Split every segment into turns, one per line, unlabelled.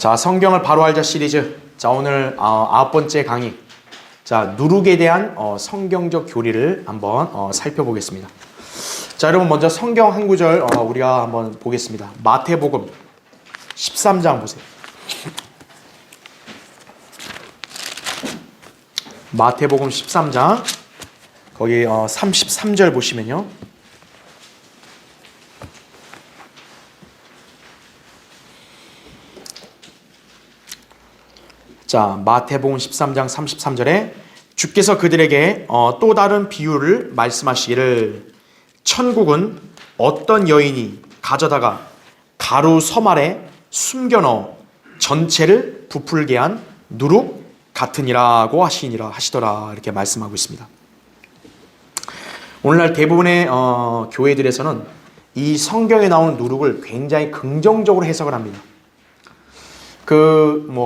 자, 성경을 바로 알자 시리즈. 자, 오늘 9번째 강의. 자, 누룩에 대한 성경적 교리를 한번 살펴보겠습니다. 자, 여러분 먼저 성경 한 구절 우리가 한번 보겠습니다. 마태복음 13장 보세요. 마태복음 13장 거기 33절 보시면요. 자, 마태복음 13장 33절에 주께서 그들에게 또 다른 비유를 말씀하시기를, 천국은 어떤 여인이 가져다가 가루 섬 아래 숨겨 넣어 전체를 부풀게 한 누룩 같으니라고 하시더라, 이렇게 말씀하고 있습니다. 오늘날 대부분의 교회들에서는 이 성경에 나오는 누룩을 굉장히 긍정적으로 해석을 합니다.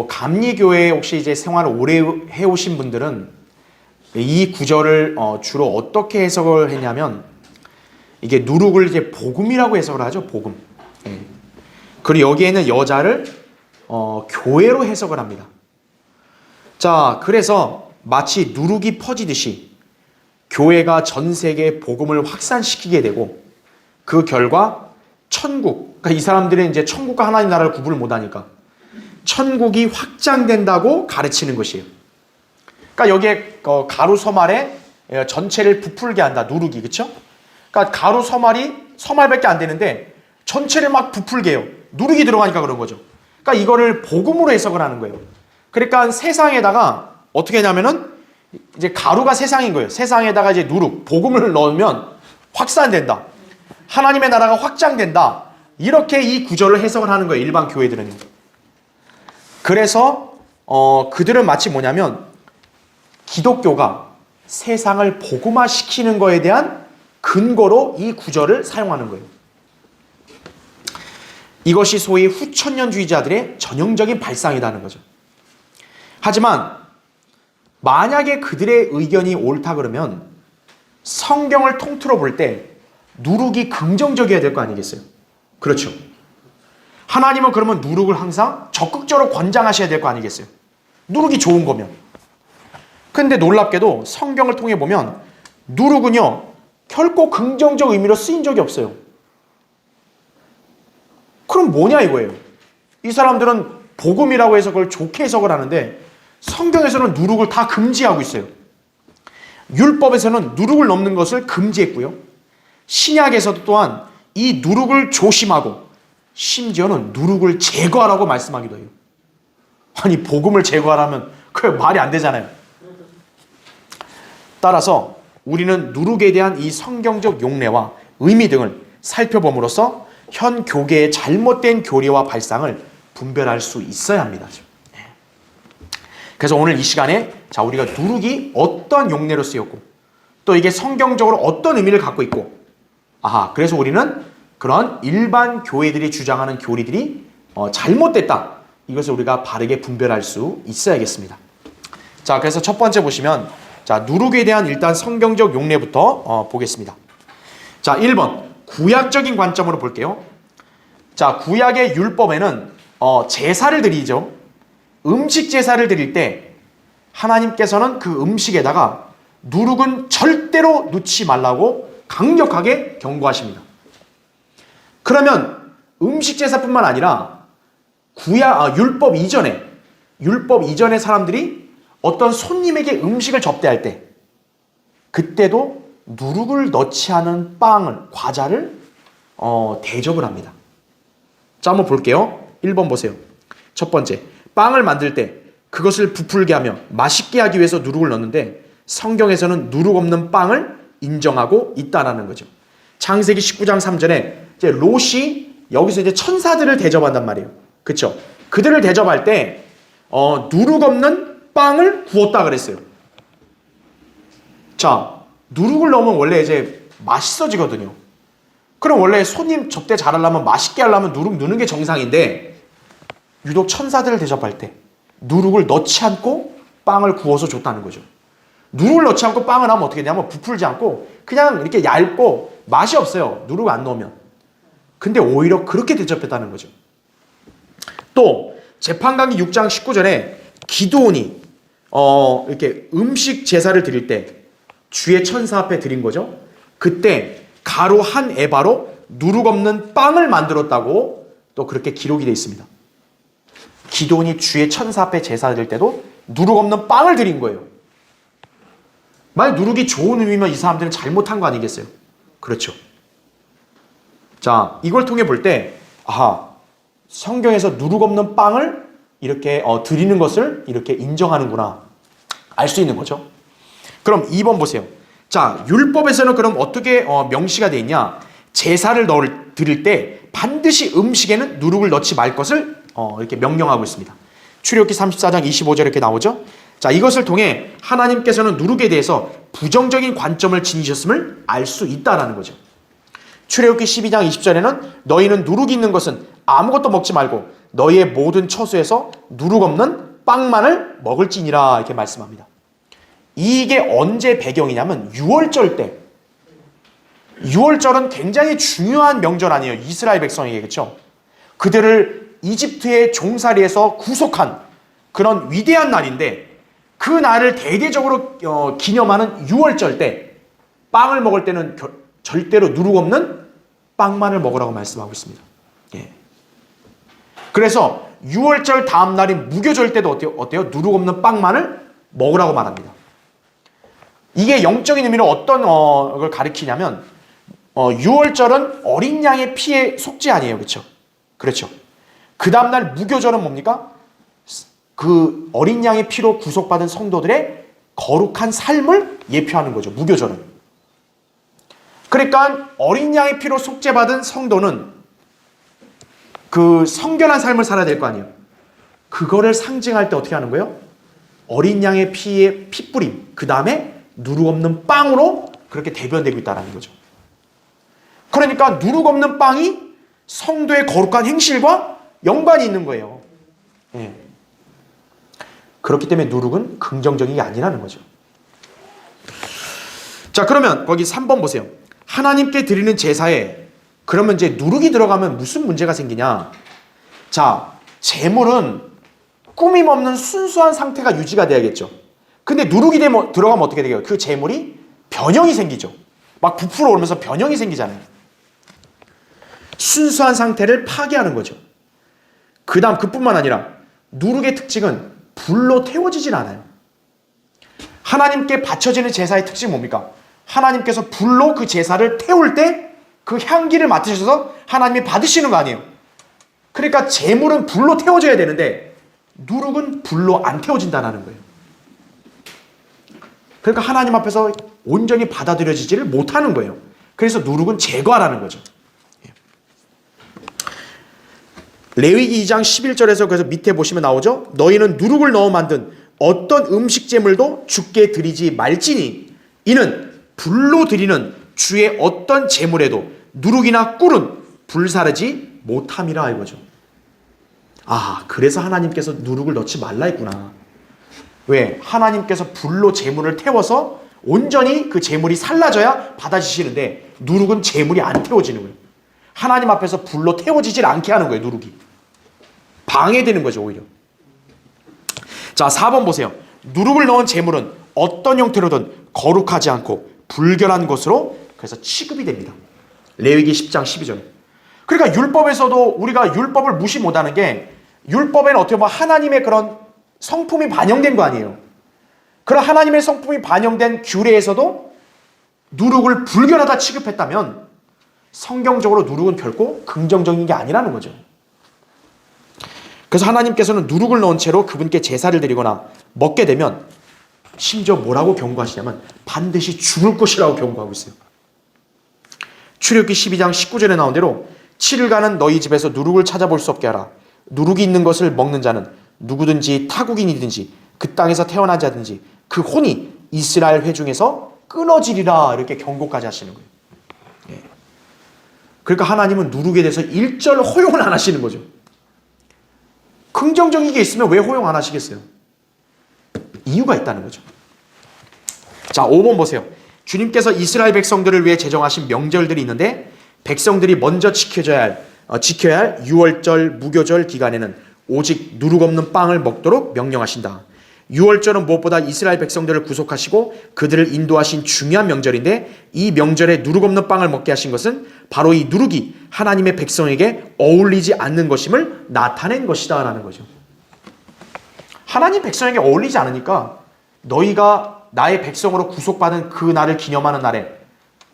감리교회 혹시 이제 생활을 오래 해오신 분들은 이 구절을 주로 어떻게 해석을 했냐면, 이게 누룩을 이제 복음이라고 해석을 하죠, 복음. 예. 그리고 여기에는 여자를 교회로 해석을 합니다. 자, 그래서 마치 누룩이 퍼지듯이 교회가 전 세계에 복음을 확산시키게 되고, 그 결과 천국, 그러니까 이 사람들은 이제 천국과 하나님 나라를 구분을 못하니까 천국이 확장된다고 가르치는 것이에요. 그러니까 여기에 가루 섬 아래 전체를 부풀게 한다, 누룩이, 그렇죠? 그러니까 가루 섬알밖에 안 되는데 전체를 막 부풀게 해요. 누룩이 들어가니까 그런 거죠. 그러니까 이거를 복음으로 해석을 하는 거예요. 그러니까 세상에다가 어떻게 하냐면은 이제 가루가 세상인 거예요. 세상에다가 이제 누룩, 복음을 넣으면 확산된다. 하나님의 나라가 확장된다. 이렇게 이 구절을 해석을 하는 거예요, 일반 교회들은요. 그래서 그들은 마치 뭐냐면 기독교가 세상을 복음화시키는 거에 대한 근거로 이 구절을 사용하는 거예요. 이것이 소위 후천년주의자들의 전형적인 발상이라는 거죠. 하지만 만약에 그들의 의견이 옳다 그러면 성경을 통틀어 볼 때 누룩이 긍정적이어야 될 거 아니겠어요? 그렇죠. 하나님은 그러면 누룩을 항상 적극적으로 권장하셔야 될 거 아니겠어요? 누룩이 좋은 거면. 근데 놀랍게도 성경을 통해 보면 누룩은요, 결코 긍정적 의미로 쓰인 적이 없어요. 그럼 뭐냐 이거예요. 이 사람들은 복음이라고 해서 그걸 좋게 해석을 하는데 성경에서는 누룩을 다 금지하고 있어요. 율법에서는 누룩을 넘는 것을 금지했고요. 신약에서도 또한 이 누룩을 조심하고 심지어는 누룩을 제거하라고 말씀하기도 해요. 아니, 복음을 제거하라면 그게 말이 안 되잖아요. 따라서 우리는 누룩에 대한 이 성경적 용례와 의미 등을 살펴봄으로써 현 교계의 잘못된 교리와 발상을 분별할 수 있어야 합니다. 그래서 오늘 이 시간에 자, 우리가 누룩이 어떤 용례로 쓰였고 또 이게 성경적으로 어떤 의미를 갖고 있고, 그래서 우리는 그런 일반 교회들이 주장하는 교리들이 잘못됐다, 이것을 우리가 바르게 분별할 수 있어야겠습니다. 자, 그래서 첫 번째 보시면, 자, 누룩에 대한 일단 성경적 용례부터 보겠습니다. 자, 1번 구약적인 관점으로 볼게요. 자, 구약의 율법에는 제사를 드리죠. 음식 제사를 드릴 때 하나님께서는 그 음식에다가 누룩은 절대로 넣지 말라고 강력하게 경고하십니다. 그러면 음식 제사뿐만 아니라 율법 이전에 사람들이 어떤 손님에게 음식을 접대할 때 그때도 누룩을 넣지 않은 과자를 대접을 합니다. 자, 한번 볼게요. 1번 보세요. 첫 번째, 빵을 만들 때 그것을 부풀게 하며 맛있게 하기 위해서 누룩을 넣는데 성경에서는 누룩 없는 빵을 인정하고 있다라는 거죠. 창세기 19장 3절에 이제 롯이 여기서 이제 천사들을 대접한단 말이에요. 그렇죠? 그들을 대접할 때 누룩 없는 빵을 구웠다 그랬어요. 자, 누룩을 넣으면 원래 이제 맛있어지거든요. 그럼 원래 손님 접대 잘하려면, 맛있게 하려면 누룩 넣는 게 정상인데 유독 천사들을 대접할 때 누룩을 넣지 않고 빵을 구워서 줬다는 거죠. 누룩을 넣지 않고 빵을 하면 어떻게 되냐면 부풀지 않고 그냥 이렇게 얇고 맛이 없어요, 누룩 안 넣으면. 근데 오히려 그렇게 대접했다는 거죠. 또 재판강기 6장 19절에 기드온이 이렇게 음식 제사를 드릴 때 주의 천사 앞에 드린 거죠. 그때 가루 한 에바로 누룩 없는 빵을 만들었다고 또 그렇게 기록이 되어 있습니다. 기드온이 주의 천사 앞에 제사 드릴 때도 누룩 없는 빵을 드린 거예요. 만약 누룩이 좋은 의미면 이 사람들은 잘못한 거 아니겠어요? 그렇죠. 자, 이걸 통해 볼 때 성경에서 누룩 없는 빵을 이렇게 드리는 것을 이렇게 인정하는구나 알 수 있는 거죠. 그럼 2번 보세요. 자, 율법에서는 그럼 어떻게 명시가 되어 있냐? 제사를 드릴 때 반드시 음식에는 누룩을 넣지 말 것을 이렇게 명령하고 있습니다. 출애굽기 34장 25절 이렇게 나오죠. 자, 이것을 통해 하나님께서는 누룩에 대해서 부정적인 관점을 지니셨음을 알 수 있다라는 거죠. 출애굽기 12장 20절에는 너희는 누룩이 있는 것은 아무것도 먹지 말고 너희의 모든 처소에서 누룩 없는 빵만을 먹을지니라 이렇게 말씀합니다. 이게 언제 배경이냐면 6월절 때. 6월절은 굉장히 중요한 명절 아니에요. 이스라엘 백성에게. 그렇죠? 그들을 이집트의 종살이에서 구속한 그런 위대한 날인데 그 날을 대대적으로 기념하는 6월절 때 빵을 먹을 때는 절대로 누룩 없는 빵만을 먹으라고 말씀하고 있습니다. 예. 그래서 6월절 다음 날인 무교절 때도 어때요? 누룩 없는 빵만을 먹으라고 말합니다. 이게 영적인 의미로 어떤 걸 가리키냐면 6월절은 어린 양의 피의 속죄 아니에요. 그렇죠? 그렇죠. 그 다음 날 무교절은 뭡니까? 그 어린 양의 피로 구속받은 성도들의 거룩한 삶을 예표하는 거죠. 무교절은. 그러니까 어린 양의 피로 속죄받은 성도는 그 성결한 삶을 살아야 될 거 아니에요. 그거를 상징할 때 어떻게 하는 거예요? 어린 양의 피의 피뿌림, 그 다음에 누룩 없는 빵으로 그렇게 대변되고 있다는 거죠. 그러니까 누룩 없는 빵이 성도의 거룩한 행실과 연관이 있는 거예요. 예. 그렇기 때문에 누룩은 긍정적인 게 아니라는 거죠. 자, 그러면 거기 3번 보세요. 하나님께 드리는 제사에 그러면 이제 누룩이 들어가면 무슨 문제가 생기냐? 자, 제물은 꾸밈 없는 순수한 상태가 유지가 돼야겠죠. 근데 누룩이 들어가면 어떻게 되게요? 그 제물이 변형이 생기죠. 막 부풀어 오르면서 변형이 생기잖아요. 순수한 상태를 파괴하는 거죠. 그 다음 그뿐만 아니라 누룩의 특징은 불로 태워지질 않아요. 하나님께 바쳐지는 제사의 특징이 뭡니까? 하나님께서 불로 그 제사를 태울 때 그 향기를 맡으셔서 하나님이 받으시는 거 아니에요. 그러니까 제물은 불로 태워져야 되는데 누룩은 불로 안 태워진다는 거예요. 그러니까 하나님 앞에서 온전히 받아들여지지를 못하는 거예요. 그래서 누룩은 제거하라는 거죠. 레위기 2장 11절에서 그래서 밑에 보시면 나오죠. 너희는 누룩을 넣어 만든 어떤 음식 제물도 주께 드리지 말지니 이는 불로 드리는 주의 어떤 제물에도 누룩이나 꿀은 불사르지 못함이라 이거죠. 그래서 하나님께서 누룩을 넣지 말라 했구나. 왜? 하나님께서 불로 제물을 태워서 온전히 그 제물이 살라져야 받아지시는데 누룩은 제물이 안 태워지는 거예요. 하나님 앞에서 불로 태워지질 않게 하는 거예요. 누룩이. 방해되는 거죠. 오히려. 자, 4번 보세요. 누룩을 넣은 제물은 어떤 형태로든 거룩하지 않고 불결한 것으로 그래서 취급이 됩니다. 레위기 10장 12절. 그러니까 율법에서도 우리가 율법을 무시 못하는 게 율법에는 어떻게 보면 하나님의 그런 성품이 반영된 거 아니에요. 그런 하나님의 성품이 반영된 규례에서도 누룩을 불결하다 취급했다면 성경적으로 누룩은 결코 긍정적인 게 아니라는 거죠. 그래서 하나님께서는 누룩을 넣은 채로 그분께 제사를 드리거나 먹게 되면 심지어 뭐라고 경고하시냐면 반드시 죽을 것이라고 경고하고 있어요. 출애굽기 12장 19절에 나온 대로 7일간은 너희 집에서 누룩을 찾아볼 수 없게 하라. 누룩이 있는 것을 먹는 자는 누구든지 타국인이든지 그 땅에서 태어난 자든지 그 혼이 이스라엘 회중에서 끊어지리라 이렇게 경고까지 하시는 거예요. 예. 그러니까 하나님은 누룩에 대해서 일절 허용을 안 하시는 거죠. 긍정적인 게 있으면 왜 허용 안 하시겠어요? 이유가 있다는 거죠. 자, 5번 보세요. 주님께서 이스라엘 백성들을 위해 제정하신 명절들이 있는데 백성들이 먼저 지켜야 할 6월절, 무교절 기간에는 오직 누룩 없는 빵을 먹도록 명령하신다. 유월절은 무엇보다 이스라엘 백성들을 구속하시고 그들을 인도하신 중요한 명절인데, 이 명절에 누룩 없는 빵을 먹게 하신 것은 바로 이 누룩이 하나님의 백성에게 어울리지 않는 것임을 나타낸 것이다 라는 거죠. 하나님 백성에게 어울리지 않으니까 너희가 나의 백성으로 구속받은 그 날을 기념하는 날에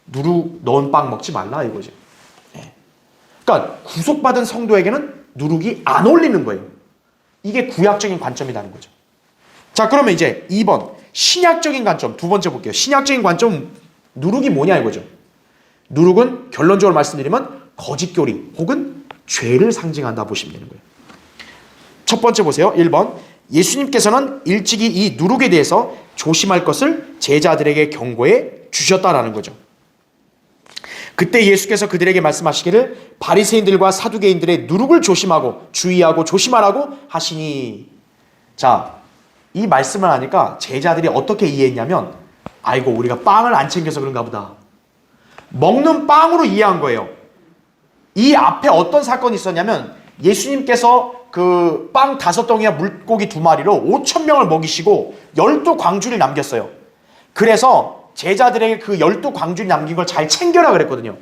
누룩 넣은 빵 먹지 말라 이거죠. 그러니까 구속받은 성도에게는 누룩이 안 어울리는 거예요. 이게 구약적인 관점이라는 거죠. 자, 그러면 이제 2번 신약적인 관점, 두 번째 볼게요. 신약적인 관점, 누룩이 뭐냐 이거죠. 누룩은 결론적으로 말씀드리면 거짓교리 혹은 죄를 상징한다 보시면 되는 거예요. 첫 번째 보세요. 1번 예수님께서는 일찍이 이 누룩에 대해서 조심할 것을 제자들에게 경고해 주셨다라는 거죠. 그때 예수께서 그들에게 말씀하시기를 바리새인들과 사두개인들의 누룩을 조심하고 주의하고 조심하라고 하시니. 자, 이 말씀을 하니까 제자들이 어떻게 이해했냐면, 아이고 우리가 빵을 안 챙겨서 그런가 보다. 먹는 빵으로 이해한 거예요. 이 앞에 어떤 사건이 있었냐면, 예수님께서 그 빵 5덩이와 물고기 2마리로 5,000명을 먹이시고 12광주를 남겼어요. 그래서 제자들에게 그 12광주를 남긴 걸 잘 챙겨라 그랬거든요.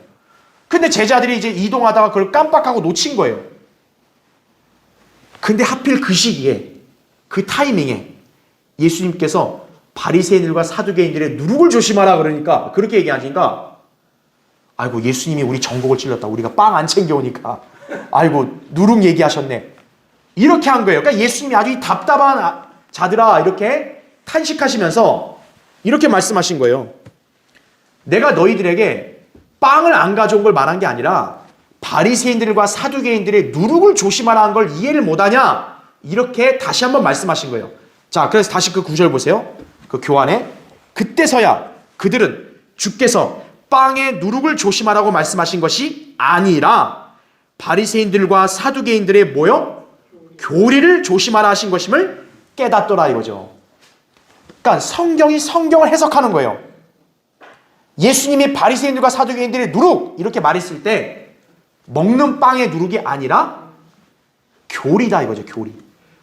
근데 제자들이 이제 이동하다가 그걸 깜빡하고 놓친 거예요. 근데 하필 그 시기에, 그 타이밍에 예수님께서 바리새인들과 사두개인들의 누룩을 조심하라 그러니까, 그렇게 얘기하니까 아이고 예수님이 우리 전곡을 찔렀다. 우리가 빵 안 챙겨오니까 아이고 누룩 얘기하셨네. 이렇게 한 거예요. 그러니까 예수님이 아주 이 답답한 자들아 이렇게 탄식하시면서 이렇게 말씀하신 거예요. 내가 너희들에게 빵을 안 가져온 걸 말한 게 아니라 바리새인들과 사두개인들의 누룩을 조심하라 한 걸 이해를 못하냐, 이렇게 다시 한번 말씀하신 거예요. 자, 그래서 다시 그 구절 보세요. 그 교환에 그때서야 그들은 주께서 빵의 누룩을 조심하라고 말씀하신 것이 아니라 바리새인들과 사두개인들의 뭐요? 교리를 조심하라 하신 것임을 깨닫더라 이거죠. 그러니까 성경이 성경을 해석하는 거예요. 예수님이 바리새인들과 사두개인들의 누룩 이렇게 말했을 때 먹는 빵의 누룩이 아니라 교리다 이거죠. 교리.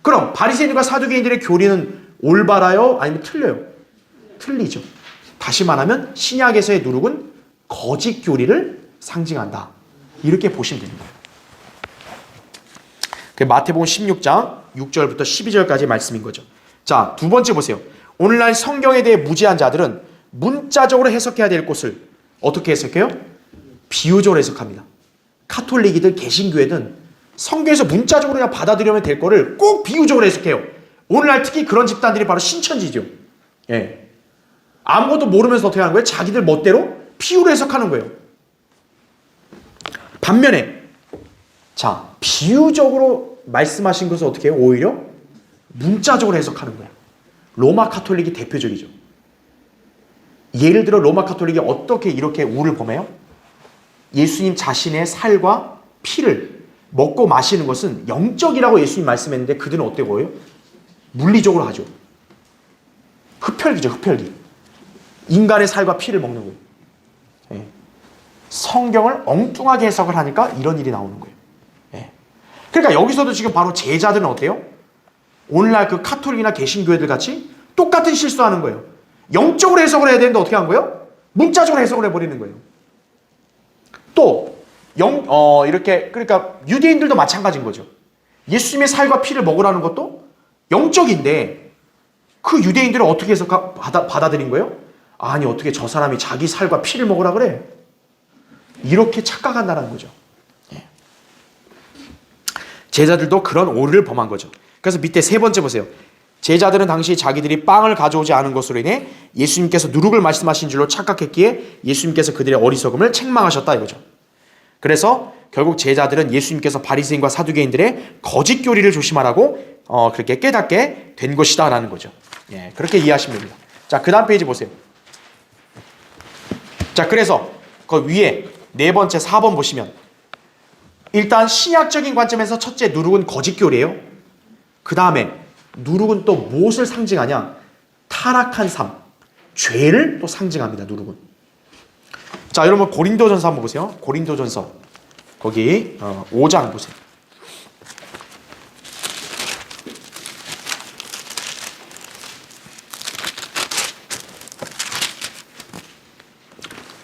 그럼 바리새인들과 사두개인들의 교리는 올바라요? 아니면 틀려요? 틀리죠. 다시 말하면 신약에서의 누룩은 거짓 교리를 상징한다. 이렇게 보시면 됩니다. 마태복음 16장 6절부터 12절까지 말씀인 거죠. 자, 두 번째 보세요. 오늘날 성경에 대해 무지한 자들은 문자적으로 해석해야 될 것을 어떻게 해석해요? 비유적으로 해석합니다. 카톨릭이든 개신교회든 성경에서 문자적으로 그냥 받아들이면 될 거를 꼭 비유적으로 해석해요. 오늘날 특히 그런 집단들이 바로 신천지죠. 예. 아무것도 모르면서 어떻게 하는 거예요? 자기들 멋대로 비유로 해석하는 거예요. 반면에 자, 비유적으로 말씀하신 것을 어떻게 해요? 오히려 문자적으로 해석하는 거예요. 로마 카톨릭이 대표적이죠. 예를 들어 로마 카톨릭이 어떻게 이렇게 우를 범해요? 예수님 자신의 살과 피를 먹고 마시는 것은 영적이라고 예수님 말씀했는데 그들은 어때고요? 물리적으로 하죠. 흡혈귀죠, 흡혈귀. 인간의 살과 피를 먹는 거예요. 예. 성경을 엉뚱하게 해석을 하니까 이런 일이 나오는 거예요. 예. 그러니까 여기서도 지금 바로 제자들은 어때요? 오늘날 그 카톨릭이나 개신교회들 같이 똑같은 실수하는 거예요. 영적으로 해석을 해야 되는데 어떻게 한 거예요? 문자적으로 해석을 해버리는 거예요. 또 이렇게 그러니까 유대인들도 마찬가지인 거죠. 예수님의 살과 피를 먹으라는 것도 영적인데 그 유대인들은 어떻게 해서 받아들인 거예요? 아니 어떻게 저 사람이 자기 살과 피를 먹으라 그래? 이렇게 착각한다는 거죠. 예. 제자들도 그런 오류를 범한 거죠. 그래서 밑에 세 번째 보세요. 제자들은 당시 자기들이 빵을 가져오지 않은 것으로 인해 예수님께서 누룩을 말씀하신 줄로 착각했기에 예수님께서 그들의 어리석음을 책망하셨다 이거죠. 그래서 결국 제자들은 예수님께서 바리새인과 사두개인들의 거짓 교리를 조심하라고 그렇게 깨닫게 된 것이다 라는 거죠. 예, 그렇게 이해하시면 됩니다. 자, 그 다음 페이지 보세요. 자, 그래서 그 위에 네 번째 4번 보시면 일단 신약적인 관점에서 첫째 누룩은 거짓 교리예요. 그 다음에 누룩은 또 무엇을 상징하냐? 타락한 삶, 죄를 또 상징합니다. 누룩은. 자, 여러분 고린도전서 한번 보세요. 고린도전서 거기 5장 보세요.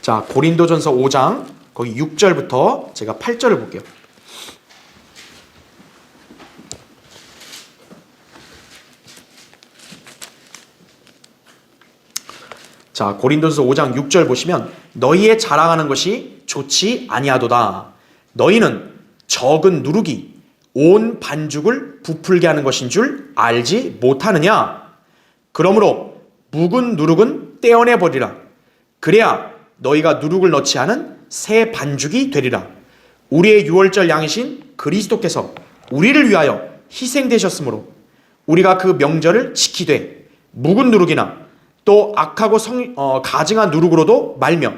자, 고린도전서 5장 거기 6절부터 제가 8절을 볼게요. 자, 고린도전서 5장 6절 보시면 너희의 자랑하는 것이 좋지 아니하도다. 너희는 적은 누룩이 온 반죽을 부풀게 하는 것인 줄 알지 못하느냐? 그러므로 묵은 누룩은 떼어내 버리라. 그래야 너희가 누룩을 넣지 않은 새 반죽이 되리라. 우리의 유월절 양이신 그리스도께서 우리를 위하여 희생되셨으므로 우리가 그 명절을 지키되 묵은 누룩이나 또 악하고 가증한 누룩으로도 말며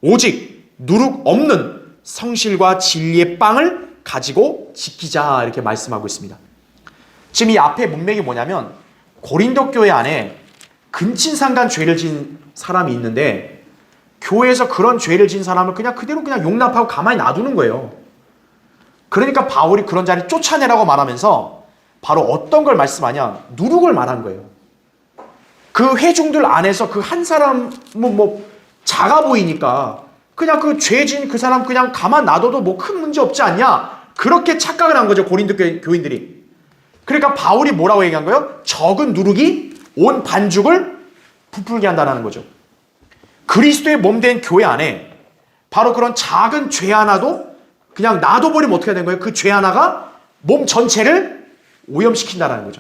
오직 누룩 없는 성실과 진리의 빵을 가지고 지키자 이렇게 말씀하고 있습니다. 지금 이 앞에 문맥이 뭐냐면 고린도 교회 안에 근친상간 죄를 지은 사람이 있는데 교회에서 그런 죄를 지은 사람을 그냥 그대로 그냥 용납하고 가만히 놔두는 거예요. 그러니까 바울이 그런 자를 쫓아내라고 말하면서 바로 어떤 걸 말씀하냐? 누룩을 말한 거예요. 그 회중들 안에서 그 한 사람은 뭐 작아 보이니까 그냥 그 죄진 그 사람 그냥 가만 놔둬도 뭐 큰 문제 없지 않냐? 그렇게 착각을 한 거죠, 고린도 교인들이. 그러니까 바울이 뭐라고 얘기한 거예요? 적은 누룩이 온 반죽을 부풀게 한다는 거죠. 그리스도의 몸된 교회 안에 바로 그런 작은 죄 하나도 그냥 놔둬버리면 어떻게 되는 거예요? 그 죄 하나가 몸 전체를 오염시킨다는 거죠.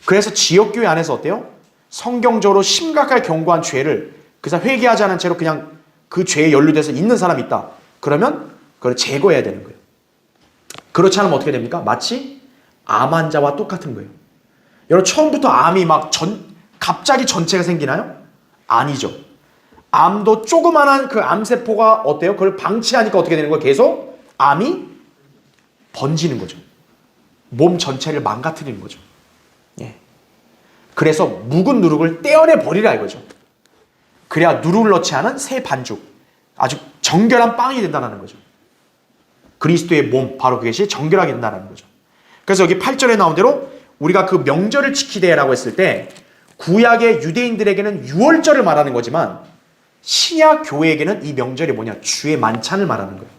그래서 지역교회 안에서 어때요? 성경적으로 심각하게 경고한 죄를 그래서 회개하지 않은 채로 그냥 그 죄에 연루돼서 있는 사람이 있다. 그러면 그걸 제거해야 되는 거예요. 그렇지 않으면 어떻게 됩니까? 마치 암 환자와 똑같은 거예요. 여러분 처음부터 암이 갑자기 전체가 생기나요? 아니죠. 암도 조그만한 그 암세포가 어때요? 그걸 방치하니까 어떻게 되는 거예요? 계속 암이 번지는 거죠. 몸 전체를 망가뜨리는 거죠. 예. 그래서 묵은 누룩을 떼어내 버리라 이거죠. 그래야 누룩을 넣지 않은 새 반죽, 아주 정결한 빵이 된다는 거죠. 그리스도의 몸, 바로 그것이 정결하게 된다는 거죠. 그래서 여기 8절에 나온 대로 우리가 그 명절을 지키되라고 했을 때 구약의 유대인들에게는 유월절을 말하는 거지만 신약 교회에게는 이 명절이 뭐냐? 주의 만찬을 말하는 거예요.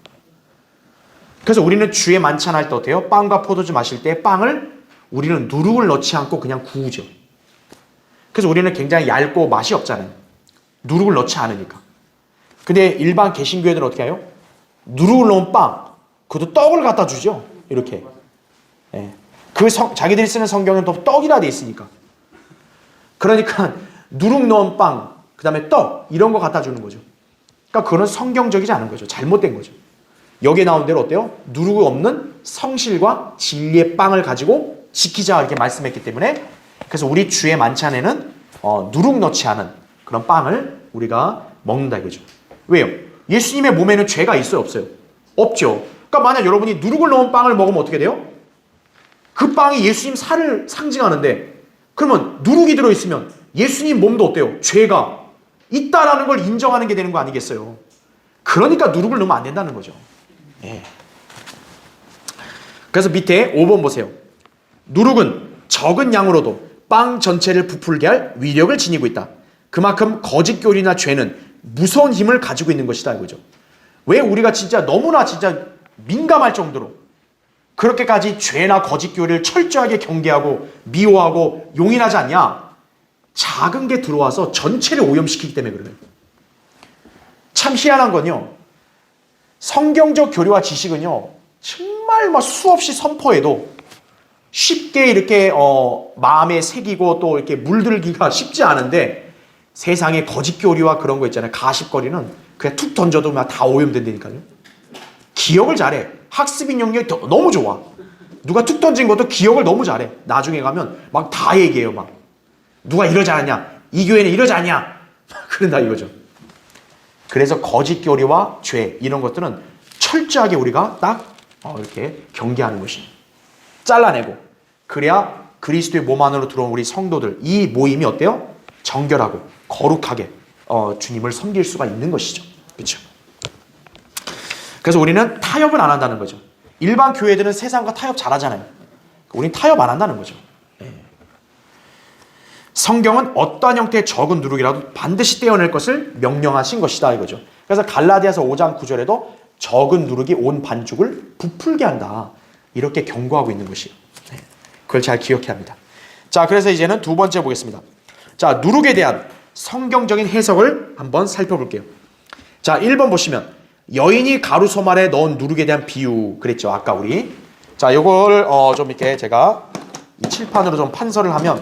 그래서 우리는 주의 만찬할 때 어때요? 빵과 포도주 마실 때 빵을 우리는 누룩을 넣지 않고 그냥 구우죠. 그래서 우리는 굉장히 얇고 맛이 없잖아요. 누룩을 넣지 않으니까. 근데 일반 개신교회들은 어떻게 해요? 누룩을 넣은 빵, 그것도 떡을 갖다 주죠. 이렇게. 예. 자기들이 쓰는 성경은 또 떡이라 돼 있으니까. 그러니까 누룩 넣은 빵, 그 다음에 떡 이런 거 갖다 주는 거죠. 그러니까 그건 성경적이지 않은 거죠. 잘못된 거죠. 여기에 나온 대로 어때요? 누룩 없는 성실과 진리의 빵을 가지고 지키자 이렇게 말씀했기 때문에 그래서 우리 주의 만찬에는 누룩 넣지 않은 그런 빵을 우리가 먹는다 이거죠. 왜요? 예수님의 몸에는 죄가 있어요? 없어요? 없죠. 그러니까 만약 여러분이 누룩을 넣은 빵을 먹으면 어떻게 돼요? 그 빵이 예수님 살을 상징하는데 그러면 누룩이 들어있으면 예수님 몸도 어때요? 죄가 있다라는 걸 인정하는 게 되는 거 아니겠어요? 그러니까 누룩을 넣으면 안 된다는 거죠. 예. 그래서 밑에 5번 보세요. 누룩은 적은 양으로도 빵 전체를 부풀게 할 위력을 지니고 있다. 그만큼 거짓 교리나 죄는 무서운 힘을 가지고 있는 것이다 이거죠. 왜 우리가 진짜 너무나 진짜 민감할 정도로 그렇게까지 죄나 거짓 교리를 철저하게 경계하고 미워하고 용인하지 않냐? 작은 게 들어와서 전체를 오염시키기 때문에 그래요. 참 희한한 건요. 성경적 교리와 지식은요. 정말 막 수없이 선포해도 쉽게 이렇게 마음에 새기고 또 이렇게 물들기가 쉽지 않은데 세상에 거짓 교리와 그런 거 있잖아요. 가십거리는 그냥 툭 던져도 다 오염된다니까요. 기억을 잘해. 학습 인용력이 너무 좋아. 누가 툭 던진 것도 기억을 너무 잘해. 나중에 가면 막 다 얘기해요. 막 누가 이러지 않았냐? 이 교회는 이러지 않냐? 그런다 이거죠. 그래서 거짓 교리와 죄 이런 것들은 철저하게 우리가 딱 이렇게 경계하는 것이 잘라내고 그래야 그리스도의 몸 안으로 들어온 우리 성도들 이 모임이 어때요? 정결하고 거룩하게 주님을 섬길 수가 있는 것이죠. 그렇죠? 그래서 우리는 타협을 안 한다는 거죠. 일반 교회들은 세상과 타협 잘하잖아요. 우리는 타협 안 한다는 거죠. 성경은 어떠한 형태의 적은 누룩이라도 반드시 떼어낼 것을 명령하신 것이다 이거죠. 그래서 갈라디아서 5장 9절에도 적은 누룩이 온 반죽을 부풀게 한다. 이렇게 경고하고 있는 것이에요. 그걸 잘 기억해야 합니다. 자, 그래서 이제는 두 번째 보겠습니다. 자, 누룩에 대한 성경적인 해석을 한번 살펴볼게요. 자, 1번 보시면 여인이 가루 소말에 넣은 누룩에 대한 비유 그랬죠. 아까 우리. 자, 요걸 좀 이렇게 제가 이 칠판으로 좀 판서를 하면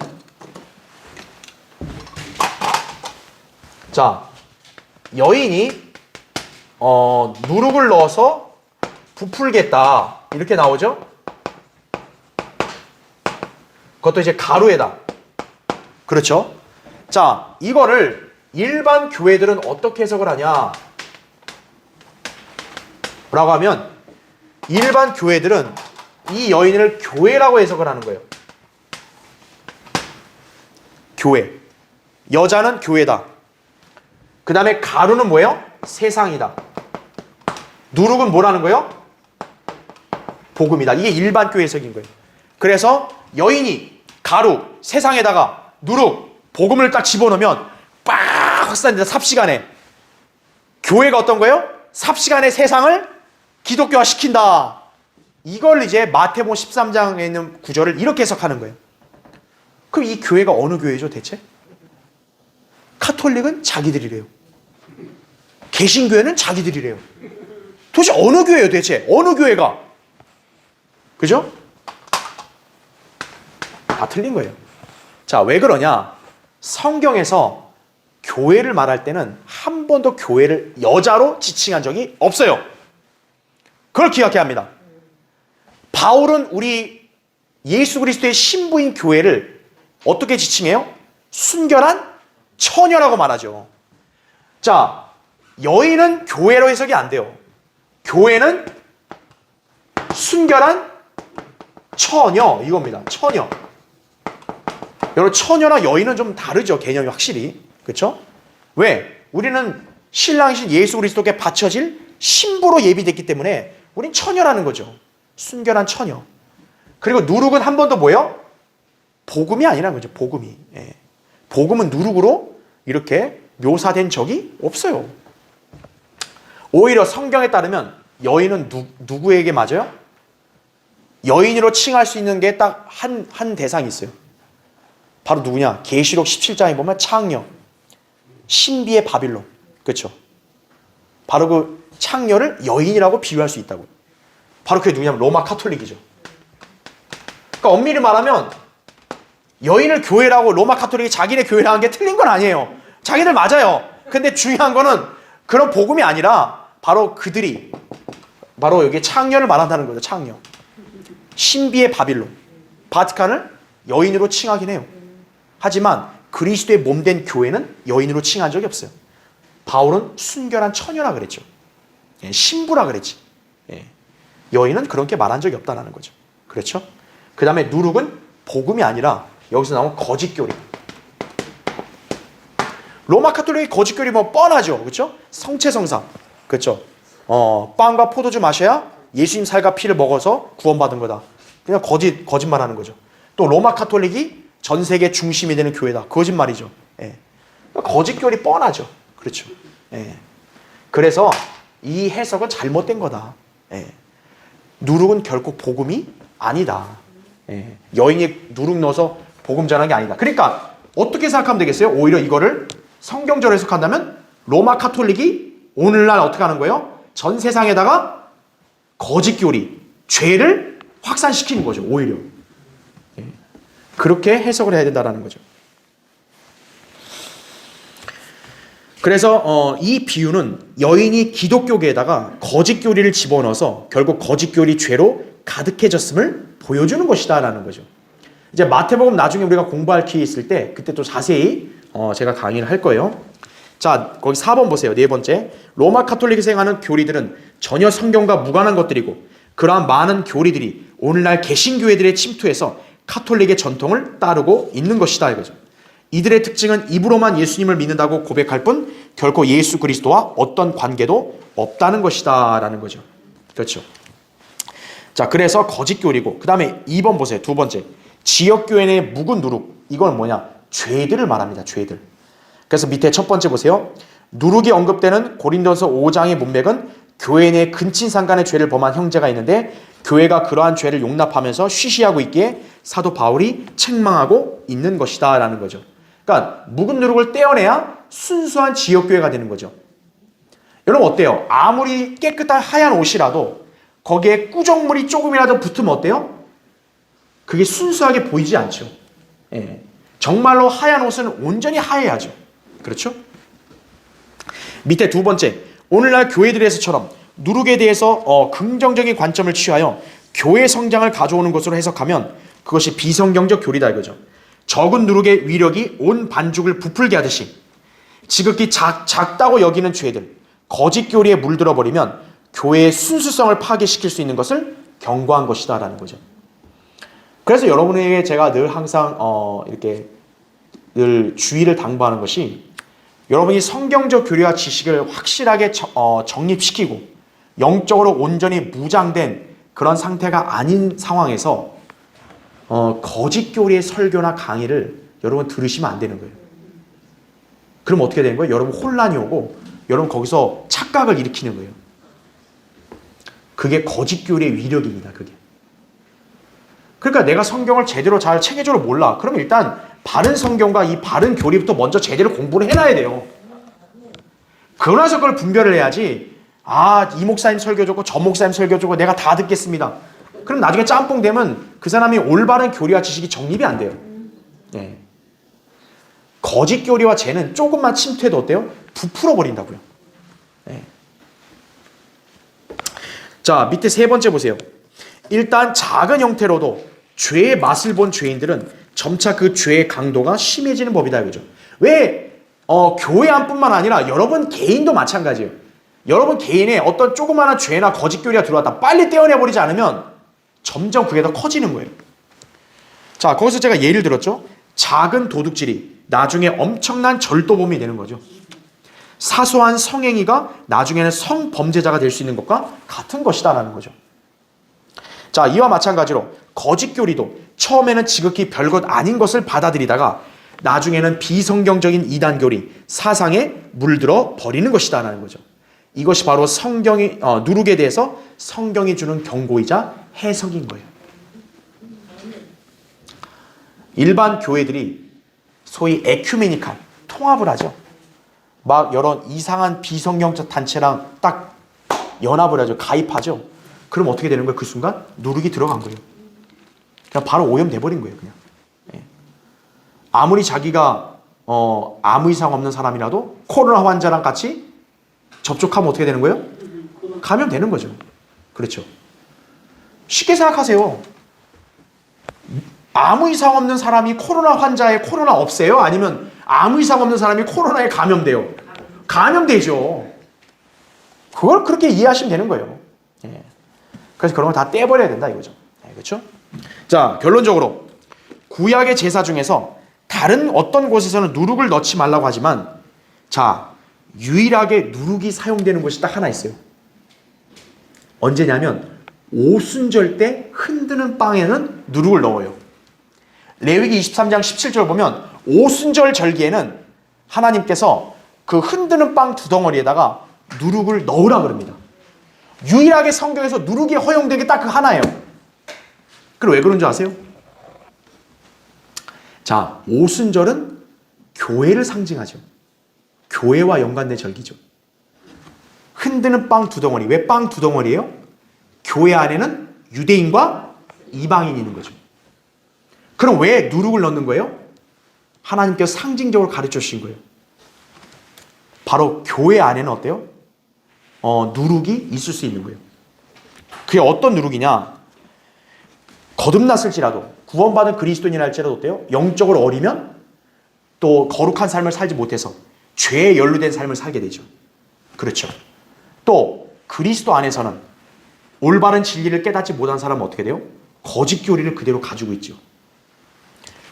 자, 여인이 누룩을 넣어서 부풀겠다. 이렇게 나오죠? 그것도 이제 가루에다. 그렇죠? 자, 이거를 일반 교회들은 어떻게 해석을 하냐? 라고 하면 일반 교회들은 이 여인을 교회라고 해석을 하는 거예요. 교회. 여자는 교회다. 그 다음에 가루는 뭐예요? 세상이다. 누룩은 뭐라는 거예요? 복음이다. 이게 일반 교회 해석인 거예요. 그래서 여인이 가루, 세상에다가 누룩, 복음을 딱 집어넣으면 빡 확산된다. 삽시간에. 교회가 어떤 거예요? 삽시간에 세상을 기독교화 시킨다. 이걸 이제 마태복음 13장에 있는 구절을 이렇게 해석하는 거예요. 그럼 이 교회가 어느 교회죠 대체? 카톨릭은 자기들이래요. 개신교회는 자기들이래요. 도대체 어느 교회예요 대체? 어느 교회가? 그죠? 다 틀린 거예요. 자, 왜 그러냐? 성경에서 교회를 말할 때는 한 번도 교회를 여자로 지칭한 적이 없어요. 그걸 기억해야 합니다. 바울은 우리 예수 그리스도의 신부인 교회를 어떻게 지칭해요? 순결한 처녀라고 말하죠. 자, 여인은 교회로 해석이 안 돼요. 교회는 순결한 처녀 이겁니다. 처녀. 여러분, 처녀나 여인은 좀 다르죠. 개념이 확실히. 그렇죠? 왜? 우리는 신랑이신 예수 그리스도께 바쳐질 신부로 예비됐기 때문에 우린 처녀라는 거죠. 순결한 처녀. 그리고 누룩은 한 번도 뭐예요? 복음이 아니라는 거죠. 복음이. 예. 복음은 누룩으로 이렇게 묘사된 적이 없어요. 오히려 성경에 따르면 여인은 누구에게 맞아요? 여인으로 칭할 수 있는 게 딱 한 대상이 있어요. 바로 누구냐? 계시록 17장에 보면 창녀, 신비의 바빌론. 그렇죠? 바로 그 창녀를 여인이라고 비유할 수 있다고요. 바로 그게 누구냐면 로마 카톨릭이죠. 그러니까 엄밀히 말하면 여인을 교회라고 로마 카톨릭이 자기네 교회라고 한 게 틀린 건 아니에요. 자기들 맞아요. 근데 중요한 거는 그런 복음이 아니라 바로 그들이 바로 여기 창녀를 말한다는 거죠. 창녀. 신비의 바빌론. 바티칸을 여인으로 칭하긴 해요. 하지만 그리스도의 몸된 교회는 여인으로 칭한 적이 없어요. 바울은 순결한 처녀라 그랬죠. 예, 신부라 그랬지. 예. 여인은 그렇게 말한 적이 없다는 거죠. 그렇죠? 그 다음에 누룩은 복음이 아니라 여기서 나온 거짓교리. 로마 카톨릭의 거짓교리 뭐 뻔하죠. 그렇죠? 성체성사. 그렇죠? 빵과 포도주 마셔야 예수님 살과 피를 먹어서 구원받은 거다. 그냥 거짓말하는 거죠. 또 로마 카톨릭이 전 세계 중심이 되는 교회다. 거짓말이죠. 예. 거짓교리 뻔하죠. 그렇죠. 예. 그래서 이 해석은 잘못된 거다. 예. 누룩은 결코 복음이 아니다. 예. 여인이 누룩 넣어서 복음 전하는 게 아니다. 그러니까 어떻게 생각하면 되겠어요? 오히려 이거를 성경적으로 해석한다면 로마 카톨릭이 오늘날 어떻게 하는 거예요? 전 세상에다가 거짓교리, 죄를 확산시키는 거죠. 오히려. 예. 그렇게 해석을 해야 된다는 거죠. 그래서 이 비유는 여인이 기독교계에다가 거짓교리를 집어넣어서 결국 거짓교리 죄로 가득해졌음을 보여주는 것이다 라는 거죠. 이제 마태복음 나중에 우리가 공부할 기회 있을 때 그때 또 자세히 제가 강의를 할 거예요. 자, 거기 4번 보세요. 네 번째. 로마 카톨릭이 생각하는 교리들은 전혀 성경과 무관한 것들이고 그러한 많은 교리들이 오늘날 개신교회들의 침투해서 카톨릭의 전통을 따르고 있는 것이다 이거죠. 이들의 특징은 입으로만 예수님을 믿는다고 고백할 뿐 결코 예수 그리스도와 어떤 관계도 없다는 것이다 라는 거죠. 그렇죠. 자, 그래서 거짓교리고 그 다음에 2번 보세요. 두 번째. 지역교회 내 묵은 누룩. 이건 뭐냐? 죄들을 말합니다. 죄들. 그래서 밑에 첫 번째 보세요. 누룩이 언급되는 고린도서 5장의 문맥은 교회 내 근친상간의 죄를 범한 형제가 있는데 교회가 그러한 죄를 용납하면서 쉬쉬하고 있기에 사도 바울이 책망하고 있는 것이다 라는 거죠. 그러니까 묵은 누룩을 떼어내야 순수한 지역교회가 되는 거죠. 여러분 어때요? 아무리 깨끗한 하얀 옷이라도 거기에 꾸정물이 조금이라도 붙으면 어때요? 그게 순수하게 보이지 않죠. 예. 정말로 하얀 옷은 온전히 하얘야죠. 그렇죠? 밑에 두 번째, 오늘날 교회들에서처럼 누룩에 대해서 긍정적인 관점을 취하여 교회 성장을 가져오는 것으로 해석하면 그것이 비성경적 교리다 이거죠. 적은 누룩의 위력이 온 반죽을 부풀게 하듯이 지극히 작다고 여기는 죄들, 거짓 교리에 물들어 버리면 교회의 순수성을 파괴시킬 수 있는 것을 경고한 것이다 라는 거죠. 그래서 여러분에게 제가 늘 항상 이렇게 늘 주의를 당부하는 것이 여러분이 성경적 교리와 지식을 확실하게 정립시키고 영적으로 온전히 무장된 그런 상태가 아닌 상황에서 거짓 교리의 설교나 강의를 여러분 들으시면 안 되는 거예요. 그럼 어떻게 되는 거예요? 여러분 혼란이 오고 여러분 거기서 착각을 일으키는 거예요. 그게 거짓 교리의 위력입니다. 그게. 그러니까 내가 성경을 제대로 잘 체계적으로 몰라. 그럼 일단 바른 성경과 이 바른 교리부터 먼저 제대로 공부를 해놔야 돼요. 그러고 나서 그걸 분별을 해야지. 아, 이 목사님 설교 좋고 저 목사님 설교 좋고 내가 다 듣겠습니다. 그럼 나중에 짬뽕 되면 그 사람이 올바른 교리와 지식이 정립이 안 돼요. 예. 거짓 교리와 죄는 조금만 침투해도 어때요? 부풀어 버린다고요. 예. 자, 밑에 세 번째 보세요. 일단 작은 형태로도 죄의 맛을 본 죄인들은 점차 그 죄의 강도가 심해지는 법이다 이거죠. 왜 교회 안뿐만 아니라 여러분 개인도 마찬가지예요. 여러분 개인의 어떤 조그마한 죄나 거짓 교리가 들어왔다 빨리 떼어내버리지 않으면 점점 그게 더 커지는 거예요. 자, 거기서 제가 예를 들었죠. 작은 도둑질이 나중에 엄청난 절도범이 되는 거죠. 사소한 성행위가 나중에는 성범죄자가 될 수 있는 것과 같은 것이다라는 거죠. 자, 이와 마찬가지로 거짓 교리도 처음에는 지극히 별것 아닌 것을 받아들이다가 나중에는 비성경적인 이단 교리, 사상에 물들어 버리는 것이다라는 거죠. 이것이 바로 성경이 누룩에 대해서 성경이 주는 경고이자 해석인 거예요. 일반 교회들이 소위 에큐메니칼, 통합을 하죠. 막 여러 이상한 비성경적 단체랑 딱 연합을 하죠. 가입하죠. 그럼 어떻게 되는 거예요? 그 순간 누룩이 들어간 거예요. 그냥 바로 오염돼버린 거예요. 그냥. 예. 아무리 자기가 아무 이상 없는 사람이라도 코로나 환자랑 같이 접촉하면 어떻게 되는 거예요? 감염되는 거죠. 그렇죠. 쉽게 생각하세요. 아무 이상 없는 사람이 코로나 환자에 코로나 없애요? 아니면 아무 이상 없는 사람이 코로나에 감염돼요? 감염되죠. 그걸 그렇게 이해하시면 되는 거예요. 예. 그래서 그런 걸 다 떼버려야 된다 이거죠. 네, 그렇죠? 자, 결론적으로 구약의 제사 중에서 다른 어떤 곳에서는 누룩을 넣지 말라고 하지만 자, 유일하게 누룩이 사용되는 곳이 딱 하나 있어요. 언제냐면 오순절 때 흔드는 빵에는 누룩을 넣어요. 레위기 23장 17절 보면 오순절 절기에는 하나님께서 그 흔드는 빵 두 덩어리에다가 누룩을 넣으라 그럽니다. 유일하게 성경에서 누룩이 허용된 게 딱 그 하나예요. 그럼 왜 그런 줄 아세요? 자, 오순절은 교회를 상징하죠. 교회와 연관된 절기죠. 흔드는 빵 두 덩어리. 왜 빵 두 덩어리예요? 교회 안에는 유대인과 이방인이 있는 거죠. 그럼 왜 누룩을 넣는 거예요? 하나님께서 상징적으로 가르쳐 주신 거예요. 바로 교회 안에는 어때요? 누룩이 있을 수 있는 거예요. 그게 어떤 누룩이냐? 거듭났을지라도 구원받은 그리스도인이라 할지라도 어때요? 영적으로 어리면 또 거룩한 삶을 살지 못해서 죄에 연루된 삶을 살게 되죠. 그렇죠. 또 그리스도 안에서는 올바른 진리를 깨닫지 못한 사람은 어떻게 돼요? 거짓 교리를 그대로 가지고 있죠.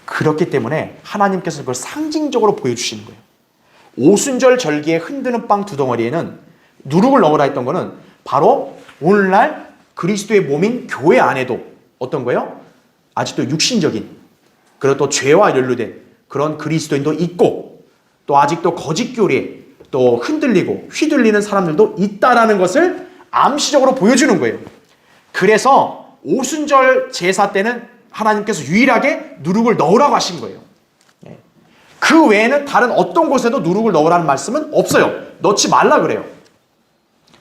그렇기 때문에 하나님께서 그걸 상징적으로 보여주시는 거예요. 오순절 절기에 흔드는 빵 두 덩어리에는 누룩을 넣으라 했던 거는 바로 오늘날 그리스도의 몸인 교회 안에도 어떤 거예요? 아직도 육신적인 그리고 또 죄와 연루된 그런 그리스도인도 있고 또 아직도 거짓 교리에 또 흔들리고 휘둘리는 사람들도 있다라는 것을 암시적으로 보여주는 거예요. 그래서 오순절 제사 때는 하나님께서 유일하게 누룩을 넣으라고 하신 거예요. 그 외에는 다른 어떤 곳에도 누룩을 넣으라는 말씀은 없어요. 넣지 말라 그래요.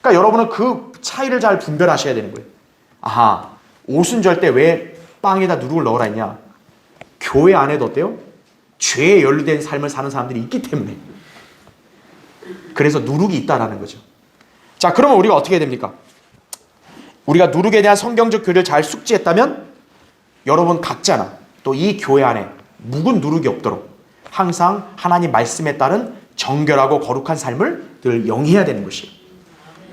그러니까 여러분은 그 차이를 잘 분별하셔야 되는 거예요. 아하, 오순절 때 왜 빵에다 누룩을 넣으라 했냐? 교회 안에도 어때요? 죄에 연루된 삶을 사는 사람들이 있기 때문에. 그래서 누룩이 있다라는 거죠. 자, 그러면 우리가 어떻게 해야 됩니까? 우리가 누룩에 대한 성경적 교리를 잘 숙지했다면 여러분 각자나 또 이 교회 안에 묵은 누룩이 없도록 항상 하나님 말씀에 따른 정결하고 거룩한 삶을 늘 영위해야 되는 것이에요.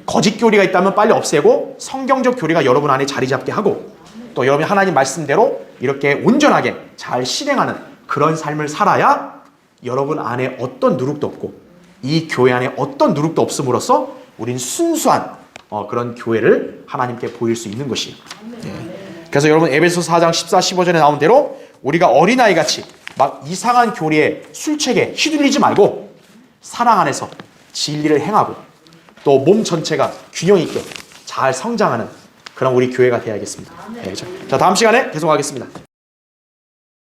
거짓 교리가 있다면 빨리 없애고 성경적 교리가 여러분 안에 자리 잡게 하고 또 여러분이 하나님 말씀대로 이렇게 온전하게 잘 실행하는 그런 삶을 살아야 여러분 안에 어떤 누룩도 없고 이 교회 안에 어떤 누룩도 없음으로써 우린 순수한 그런 교회를 하나님께 보일 수 있는 것이에요. 그래서 여러분 에베소서 4장 14, 15절에 나온 대로 우리가 어린아이같이 막 이상한 교리에 술책에 휘둘리지 말고 사랑 안에서 진리를 행하고 또 몸 전체가 균형 있게 잘 성장하는 그런 우리 교회가 되어야겠습니다. 자, 다음 시간에 계속하겠습니다.